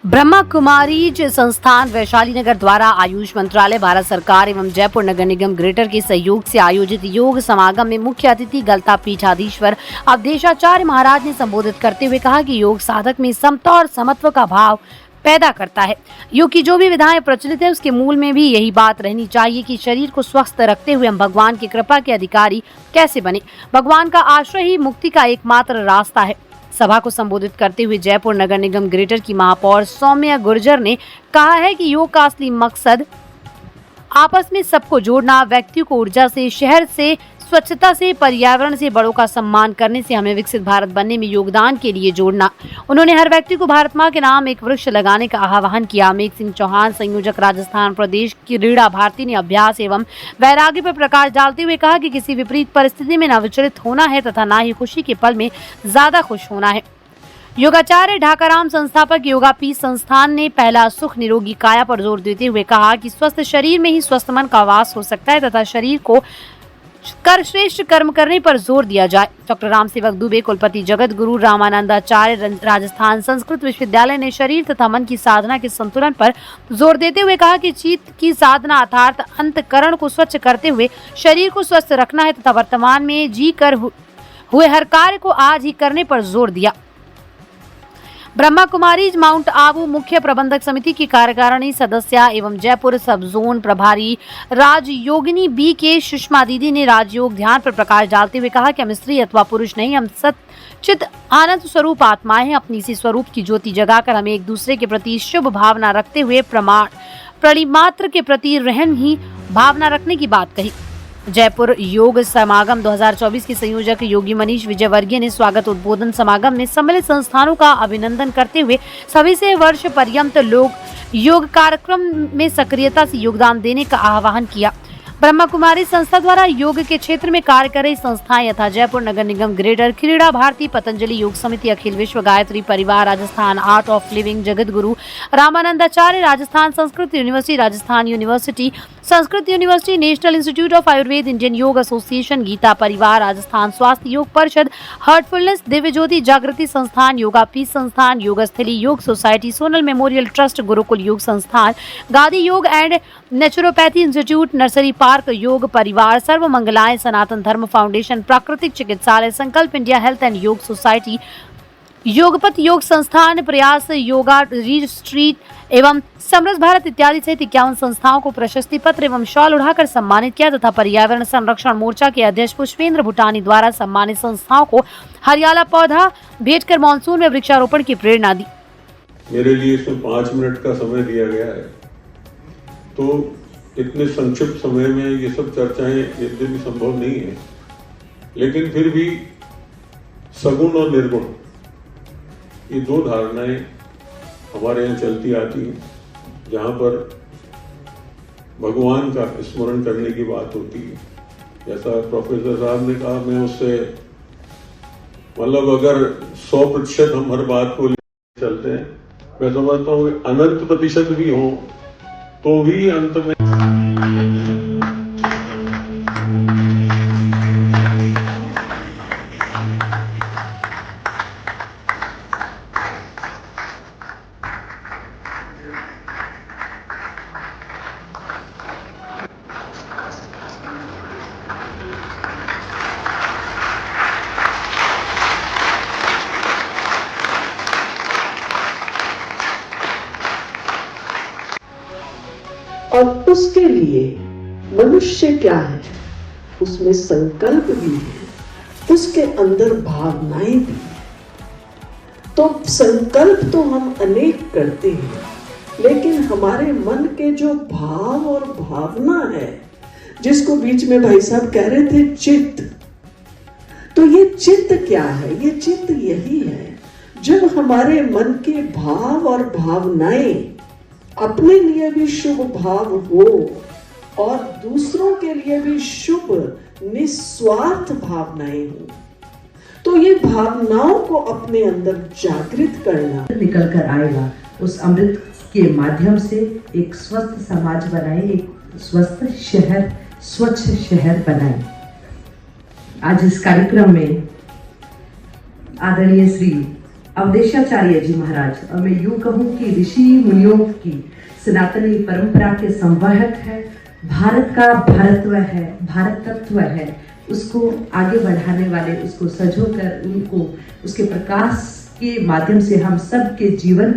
ब्रह्मा कुमारीज संस्थान वैशाली नगर द्वारा आयुष मंत्रालय, भारत सरकार एवं जयपुर नगर निगम ग्रेटर के सहयोग से आयोजित योग समागम में मुख्य अतिथि गलता पीठाधीश्वर अवधेशाचार्य महाराज ने संबोधित करते हुए कहा कि योग साधक में समता और समत्व का भाव पैदा करता है। योग की जो भी विधाएं प्रचलित है उसके मूल में भी यही बात रहनी चाहिए कि शरीर को स्वस्थ रखते हुए हम भगवान की कृपा के अधिकारी कैसे बने। भगवान का आश्रय ही मुक्ति का एकमात्र रास्ता है। सभा को संबोधित करते हुए जयपुर नगर निगम ग्रेटर की महापौर सौम्या गुर्जर ने कहा है कि योग का असली मकसद आपस में सबको जोड़ना, व्यक्तियों को ऊर्जा से, शहर से, स्वच्छता से, पर्यावरण से, बड़ों का सम्मान करने से हमें विकसित भारत बनने में योगदान के लिए जोड़ना। उन्होंने हर व्यक्ति को भारत मां के नाम एक वृक्ष लगाने का आह्वान किया। अमेक सिंह चौहान, संयोजक राजस्थान प्रदेश की रीड़ा भारती ने अभ्यास एवं वैराग्य पर प्रकाश डालते हुए कहा कि किसी विपरीत परिस्थिति में न विचलित होना है तथा न ही खुशी के पल में ज्यादा खुश होना है। योगाचार्य ढाकाराम, संस्थापक योगापीठ संस्थान ने पहला सुख निरोगी काया पर जोर देते हुए कहा कि स्वस्थ शरीर में ही स्वस्थ मन का वास हो सकता है तथा शरीर को कर श्रेष्ठ कर्म करने पर जोर दिया जाए। डॉक्टर राम सेवक दुबे, कुलपति जगत गुरु रामानंदाचार्य, राजस्थान संस्कृत विश्वविद्यालय ने शरीर तथा मन की साधना के संतुलन पर जोर देते हुए कहा कि चित्त की साधना अर्थात अंतःकरण को स्वच्छ करते हुए शरीर को स्वस्थ रखना है तथा वर्तमान में जी कर हुए हर कार्य को आज ही करने पर जोर दिया। ब्रह्मा कुमारीज माउंट आबू मुख्य प्रबंधक समिति की कार्यकारिणी सदस्य एवं जयपुर सब जोन प्रभारी राजयोगिनी बी के सुषमा दीदी ने राजयोग ध्यान पर प्रकाश डालते हुए कहा कि हम स्त्री अथवा पुरुष नहीं, हम सच्चित आनंद स्वरूप आत्माएं हैं। अपनी इसी स्वरूप की ज्योति जगाकर हमें एक दूसरे के प्रति शुभ भावना रखते हुए प्राणिमात्र के प्रति रहम ही भावना रखने की बात कही। जयपुर योग समागम 2024 के संयोजक योगी मनीष विजयवर्गीय ने स्वागत उद्बोधन समागम में सम्मिलित संस्थानों का अभिनंदन करते हुए सभी से वर्ष पर्यंत लोग योग कार्यक्रम में सक्रियता से योगदान देने का आह्वान किया। ब्रह्मा कुमारी संस्था द्वारा योग के क्षेत्र में कार्य कर रही संस्थाएं यथा जयपुर नगर निगम ग्रेटर, रीड़ा भारती, पतंजलि योग समिति, अखिल विश्व गायत्री परिवार, Rajasthan art of living, Jagat Guru Ramanandacharya, Rajasthan Sanskrit university, Rajasthan university, Sanskrit university, national institute of Ayurveda, Indian योग एसोसिएशन, गीता परिवार, राजस्थान स्वास्थ्य योग परिषद, हार्टफुलनेस, दिव्य ज्योति जागृति संस्थान, योगापीठ संस्थान, योगस्थली योग society, Sonal memorial trust, Gurukul योग संस्थान, गादी योग and naturopathy institute, nursery park योग परिवार, सर्व मंगलाएं, सनातन धर्म फाउंडेशन, प्राकृतिक चिकित्सालय, संकल्प इंडिया हेल्थ एंड योग सोसाइटी, योगपथ योग संस्थान, प्रयास योगा रिट्रीट एवं समरस भारत इत्यादि सहित 51 संस्थाओं को प्रशस्ति पत्र एवं शॉल उड़ाकर सम्मानित किया तथा पर्यावरण संरक्षण मोर्चा के अध्यक्ष पुष्पेंद्र भूटानी द्वारा सम्मानित संस्थाओं को हरियाला पौधा भेंट कर मानसून में वृक्षारोपण की प्रेरणा दी। मेरे लिए इसमें 5 मिनट का समय दिया गया है, तो इतने संक्षिप्त समय में ये सब चर्चाएं यद्यपि संभव नहीं है, लेकिन फिर भी सगुण और निर्गुण ये दो धारणाएं हमारे यहाँ चलती आती हैं, जहाँ पर भगवान का स्मरण करने की बात होती है। जैसा प्रोफेसर साहब ने कहा, मैं उससे मतलब अगर 100% हम हर बात को लेकर चलते हैं, मैं समझता हूँ अनंत प्रतिशत भी हो तो भी अंत में और उसके लिए मनुष्य क्या है, उसमें संकल्प भी है, उसके अंदर भावनाएं भी है। तो संकल्प तो हम अनेक करते हैं, लेकिन हमारे मन के जो भाव और भावना है, जिसको बीच में भाई साहब कह रहे थे चित्त, तो ये चित्त क्या है? ये चित्त यही है जब हमारे मन के भाव और भावनाएं अपने लिए भी शुभ भाव हो और दूसरों के लिए भी शुभ निस्वार्थ भावनाएं हो, तो ये भावनाओं को अपने अंदर जागृत करना निकल कर आएगा। उस अमृत के माध्यम से एक स्वस्थ समाज बनाए, एक स्वस्थ शहर, स्वच्छ शहर बनाए। आज इस कार्यक्रम में आदरणीय श्री अवधेशाचार्य जी महाराज, और मैं यूं कहूं कि ऋषि मुनियों की सनातनी परंपरा के संवाहक है, भारत का भारतत्व है, भारत तत्व है, उसको आगे बढ़ाने वाले, उसको सजोकर उनको उसके प्रकाश के माध्यम से हम सब के जीवन को